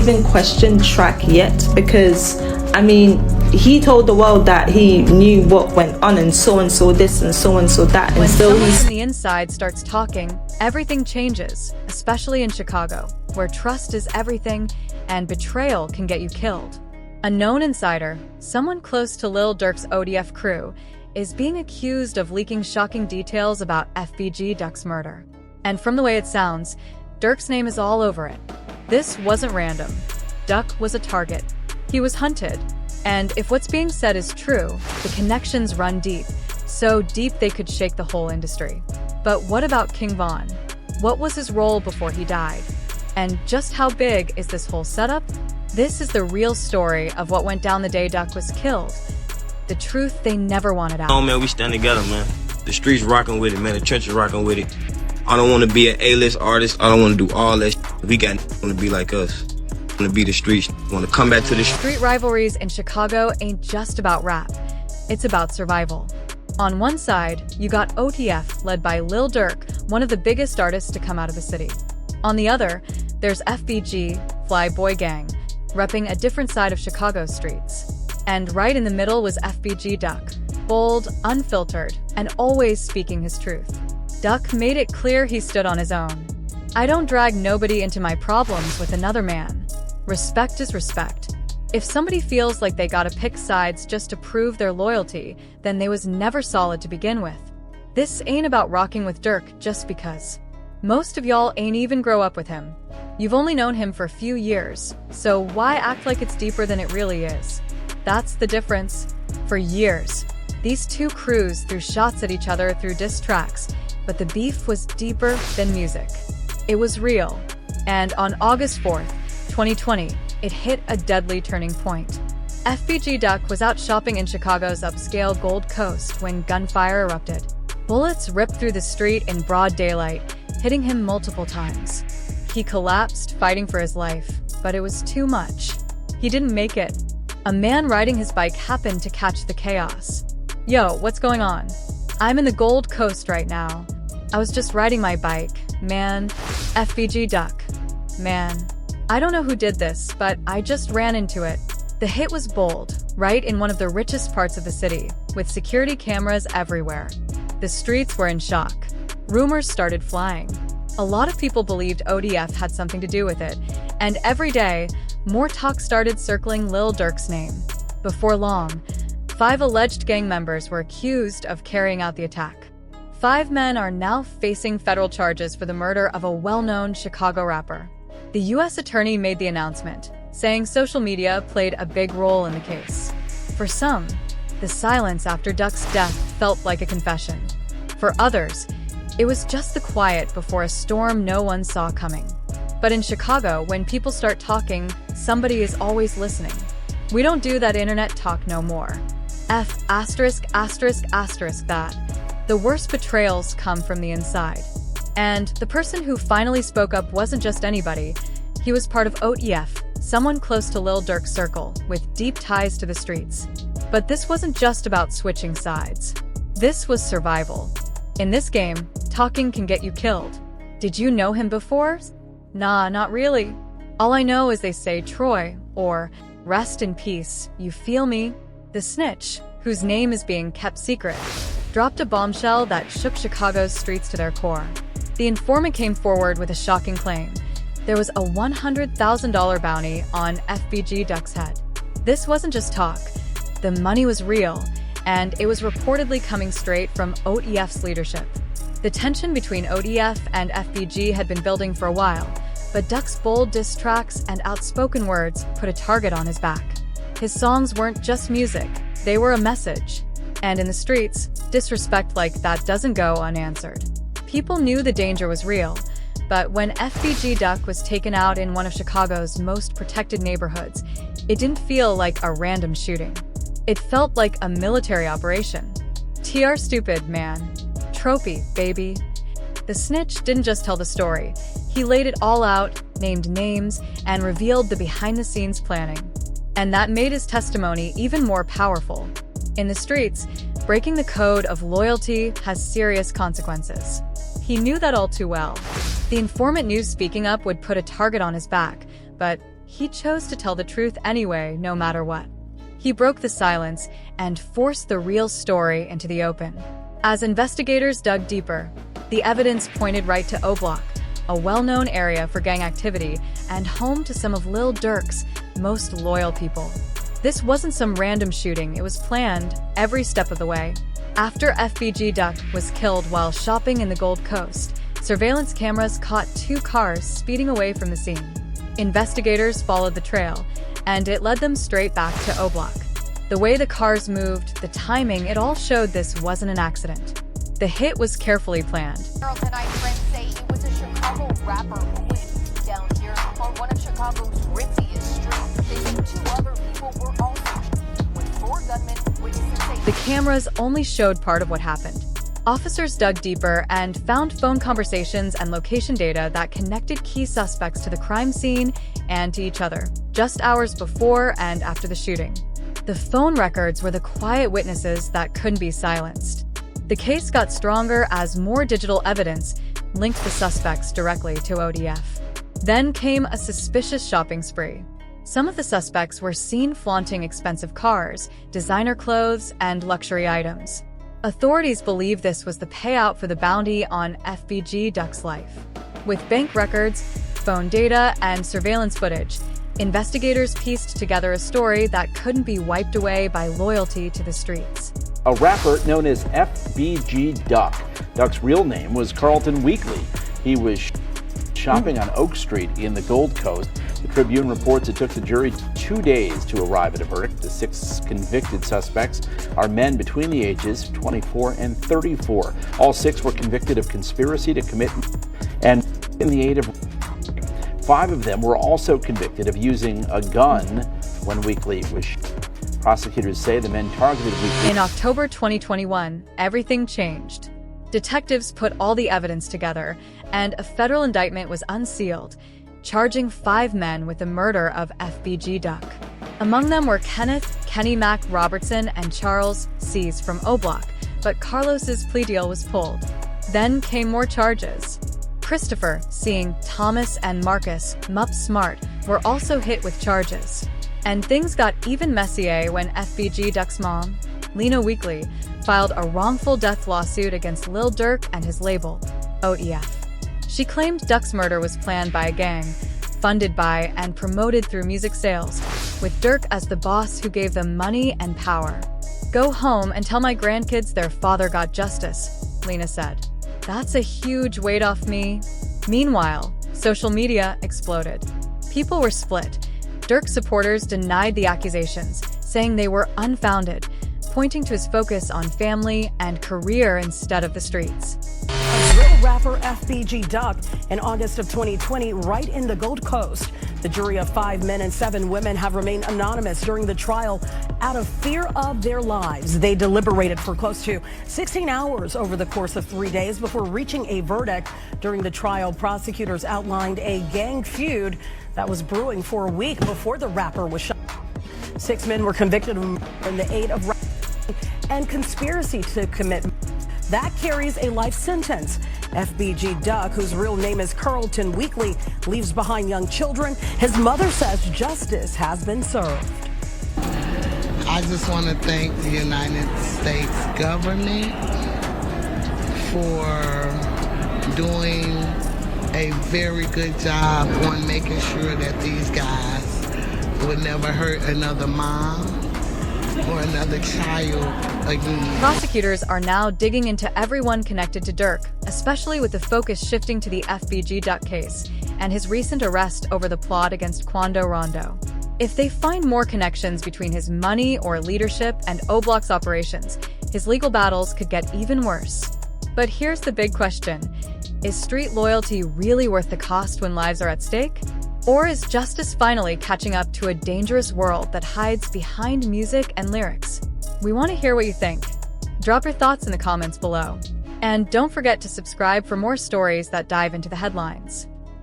Even question track yet, because I mean he told the world that he knew what went on and so this and so that, and when still someone he's from the inside starts talking, everything changes, especially in Chicago, where trust is everything and betrayal can get you killed. A known insider, someone close to Lil Durk's OTF crew, is being accused of leaking shocking details about FBG Duck's murder. And from the way it sounds, Durk's name is all over it. This wasn't random. Duck was a target. He was hunted. And if what's being said is true, the connections run deep. So deep they could shake the whole industry. But what about King Von? What was his role before he died? And just how big is this whole setup? This is the real story of what went down the day Duck was killed. The truth they never wanted out. Oh man, we stand together, man. The streets rocking with it, man. The trenches rocking with it. I don't want to be an A-list artist. I don't want to do all that. We got want to be like us. Want to be the streets. Want to come back to the street rivalries in Chicago ain't just about rap. It's about survival. On one side, you got OTF, led by Lil Durk, one of the biggest artists to come out of the city. On the other, there's FBG, Fly Boy Gang, repping a different side of Chicago's streets. And right in the middle was FBG Duck, bold, unfiltered, and always speaking his truth. Duck made it clear he stood on his own. I don't drag nobody into my problems with another man. Respect is respect. If somebody feels like they gotta pick sides just to prove their loyalty, then they was never solid to begin with. This ain't about rocking with Durk just because. Most of y'all ain't even grow up with him. You've only known him for a few years, so why act like it's deeper than it really is? That's the difference. For years, these two crews threw shots at each other through diss tracks, but the beef was deeper than music. It was real. And on August 4th, 2020, it hit a deadly turning point. FBG Duck was out shopping in Chicago's upscale Gold Coast when gunfire erupted. Bullets ripped through the street in broad daylight, hitting him multiple times. He collapsed, fighting for his life, but it was too much. He didn't make it. A man riding his bike happened to catch the chaos. Yo, what's going on? I'm in the Gold Coast right now. I was just riding my bike. Man, FBG Duck. Man, I don't know who did this, but I just ran into it. The hit was bold, right in one of the richest parts of the city, with security cameras everywhere. The streets were in shock. Rumors started flying. A lot of people believed OTF had something to do with it, and every day, more talk started circling Lil Durk's name. Before long, 5 alleged gang members were accused of carrying out the attack. 5 men are now facing federal charges for the murder of a well-known Chicago rapper. The U.S. attorney made the announcement, saying social media played a big role in the case. For some, the silence after Duck's death felt like a confession. For others, it was just the quiet before a storm no one saw coming. But in Chicago, when people start talking, somebody is always listening. We don't do that internet talk no more. that. The worst betrayals come from the inside. And the person who finally spoke up wasn't just anybody. He was part of OTF, someone close to Lil Durk's circle, with deep ties to the streets. But this wasn't just about switching sides. This was survival. In this game, talking can get you killed. Did you know him before? Nah, not really. All I know is they say Troy, or rest in peace, you feel me? The snitch, whose name is being kept secret, dropped a bombshell that shook Chicago's streets to their core. The informant came forward with a shocking claim. There was a $100,000 bounty on FBG Duck's head. This wasn't just talk. The money was real, and it was reportedly coming straight from OTF's leadership. The tension between OTF and FBG had been building for a while, but Duck's bold diss tracks and outspoken words put a target on his back. His songs weren't just music, they were a message. And in the streets, disrespect like that doesn't go unanswered. People knew the danger was real, but when FBG Duck was taken out in one of Chicago's most protected neighborhoods, it didn't feel like a random shooting. It felt like a military operation. TR stupid, man. Trophy, baby. The snitch didn't just tell the story. He laid it all out, named names, and revealed the behind-the-scenes planning. And that made his testimony even more powerful. In the streets, breaking the code of loyalty has serious consequences. He knew that all too well. The informant knew speaking up would put a target on his back, but he chose to tell the truth anyway, no matter what. He broke the silence and forced the real story into the open. As investigators dug deeper, the evidence pointed right to O Block, a well-known area for gang activity and home to some of Lil Durk's most loyal people. This wasn't some random shooting, it was planned every step of the way. After FBG Duck was killed while shopping in the Gold Coast, surveillance cameras caught 2 cars speeding away from the scene. Investigators followed the trail, and it led them straight back to O Block. The way the cars moved, the timing, it all showed this wasn't an accident. The hit was carefully planned. Carlton, I friends say it was a Chicago rapper who went down here on one of Chicago's ritziest streets. They say 2 other people were also shot, with 4 gunmen. Witnesses say The cameras only showed part of what happened. Officers dug deeper and found phone conversations and location data that connected key suspects to the crime scene and to each other, just hours before and after the shooting. The phone records were the quiet witnesses that couldn't be silenced. The case got stronger as more digital evidence linked the suspects directly to OTF. Then came a suspicious shopping spree. Some of the suspects were seen flaunting expensive cars, designer clothes, and luxury items. Authorities believe this was the payout for the bounty on FBG Duck's life. With bank records, phone data, and surveillance footage, investigators pieced together a story that couldn't be wiped away by loyalty to the streets. A rapper known as FBG Duck. Duck's real name was Carlton Weekly. He was shopping on Oak Street in the Gold Coast. The Tribune reports it took the jury 2 days to arrive at a verdict. The 6 convicted suspects are men between the ages of 24 and 34. All 6 were convicted of conspiracy to commit and in the aid of 5 of them were also convicted of using a gun when Weekly was shot. Prosecutors say the men targeted Weekly. In October 2021, everything changed. Detectives put all the evidence together, and a federal indictment was unsealed, charging 5 men with the murder of FBG Duck. Among them were Kenneth "Kenny Mac" Robertson and Charles Cease from O Block, but Carlos's plea deal was pulled. Then came more charges. Christopher, seeing Thomas, and Marcus Mupp Smart were also hit with charges. And things got even messier when FBG Duck's mom, Lena Weekly, filed a wrongful death lawsuit against Lil Durk and his label, OTF. She claimed Duck's murder was planned by a gang, funded by and promoted through music sales, with Durk as the boss who gave them money and power. "Go home and tell my grandkids their father got justice," Lena said. "That's a huge weight off me." Meanwhile, social media exploded. People were split. Durk supporters denied the accusations, saying they were unfounded, pointing to his focus on family and career instead of the streets. Drill rapper FBG Duck in August of 2020, right in the Gold Coast. The jury of 5 men and 7 women have remained anonymous during the trial out of fear of their lives. They deliberated for close to 16 hours over the course of 3 days before reaching a verdict. During the trial, prosecutors outlined a gang feud that was brewing for a week before the rapper was shot. 6 men were convicted of murder in the aid of and conspiracy to commit. That carries a life sentence. FBG Duck, whose real name is Carlton Weekly, leaves behind young children. His mother says justice has been served. I just want to thank the United States government for doing a very good job on making sure that these guys would never hurt another mom or another child again. Prosecutors are now digging into everyone connected to Durk, especially with the focus shifting to the FBG Duck case and his recent arrest over the plot against Quando Rondo. If they find more connections between his money or leadership and O Block's operations, his legal battles could get even worse. But here's the big question. Is street loyalty really worth the cost when lives are at stake? Or is justice finally catching up to a dangerous world that hides behind music and lyrics? We want to hear what you think. Drop your thoughts in the comments below. And don't forget to subscribe for more stories that dive into the headlines.